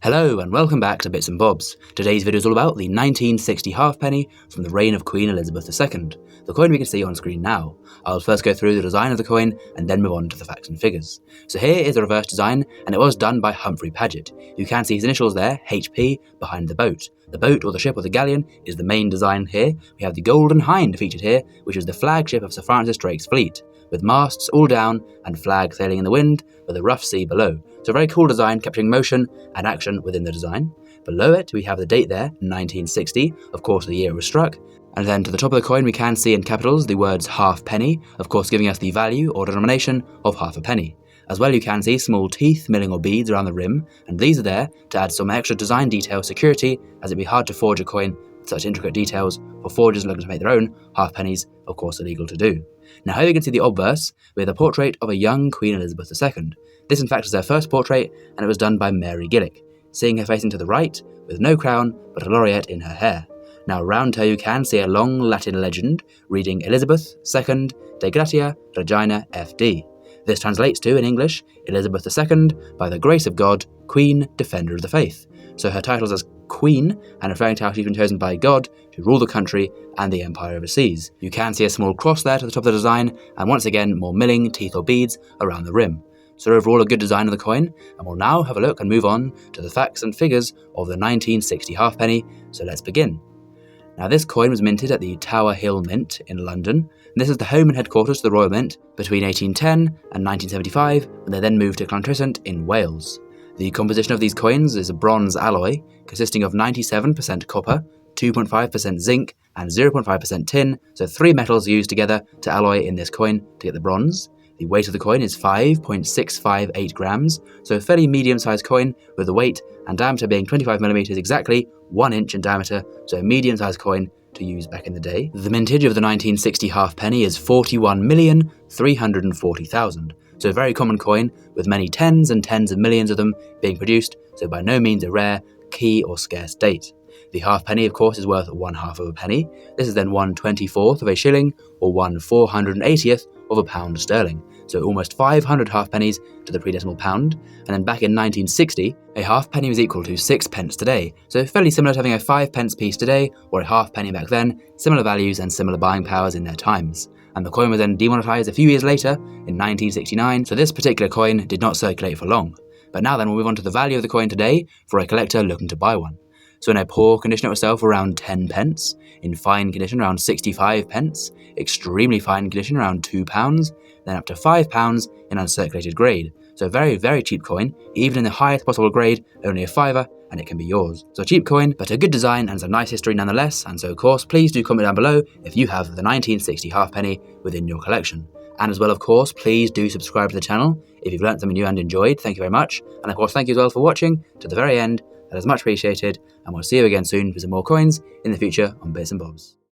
Hello and welcome back to Bits and Bobs. Today's video is all about the 1960 halfpenny from the reign of Queen Elizabeth II, the coin we can see on screen now. I'll first go through the design of the coin and then move on to the facts and figures. So here is the reverse design, and it was done by Humphrey Paget. You can see his initials there, HP, behind the boat. The boat, or the ship, or the galleon, is the main design here. We have the Golden Hind featured here, which is the flagship of Sir Francis Drake's fleet, with masts all down and flag sailing in the wind with a rough sea below. So a very cool design, capturing motion and action within the design. Below it, we have the date there, 1960, of course the year it was struck. And then to the top of the coin, we can see in capitals the words halfpenny, of course giving us the value or denomination of half a penny. As well, you can see small teeth, milling or beads around the rim, and these are there to add some extra design detail security, as it'd be hard to forge a coin with such intricate details for forgers looking to make their own halfpennies, of course illegal to do. Now here you can see the obverse with a portrait of a young Queen Elizabeth II. This in fact is her first portrait, and it was done by Mary Gillick, seeing her facing to the right with no crown but a laureate in her hair. Now around her you can see a long Latin legend reading Elizabeth II de Gratia Regina FD. This translates to, in English, Elizabeth II, by the grace of God, Queen, Defender of the Faith. So her titles as Queen, and referring to how she's been chosen by God to rule the country and the empire overseas. You can see a small cross there to the top of the design, and once again more milling, teeth or beads around the rim. So overall a good design of the coin, and we'll now have a look and move on to the facts and figures of the 1960 halfpenny, so let's begin. Now this coin was minted at the Tower Hill Mint in London, and this is the home and headquarters of the Royal Mint between 1810 and 1975, when they then moved to Llantrisant in Wales. The composition of these coins is a bronze alloy, consisting of 97% copper, 2.5% zinc, and 0.5% tin, so three metals used together to alloy in this coin to get the bronze. The weight of the coin is 5.658 grams, so a fairly medium-sized coin with the weight and diameter being 25mm exactly, 1 inch in diameter, so a medium-sized coin to use back in the day. The mintage of the 1960 halfpenny is 41,340,000, so a very common coin with many tens and tens of millions of them being produced, so by no means a rare, key or scarce date. The halfpenny, of course, is worth 1/2 of a penny. This is then 1/24 of a shilling, or 1/480th of a pound sterling. So almost 500 halfpennies to the pre-decimal pound. And then back in 1960, a halfpenny was equal to 6 pence today. So fairly similar to having a 5 pence piece today, or a halfpenny back then, similar values and similar buying powers in their times. And the coin was then demonetised a few years later, in 1969, so this particular coin did not circulate for long. But now then we'll move on to the value of the coin today for a collector looking to buy one. So in a poor condition it will sell for around 10 pence, in fine condition around 65 pence, extremely fine condition around £2, then up to £5 in uncirculated grade. So a very, very cheap coin, even in the highest possible grade, only a fiver, and it can be yours. So a cheap coin, but a good design and some nice history nonetheless, and so of course please do comment down below if you have the 1960 halfpenny within your collection. And as well, of course, please do subscribe to the channel if you've learnt something new and enjoyed. Thank you very much. And of course, thank you as well for watching to the very end. That is much appreciated, and we'll see you again soon for some more coins in the future on Bits and Bobs.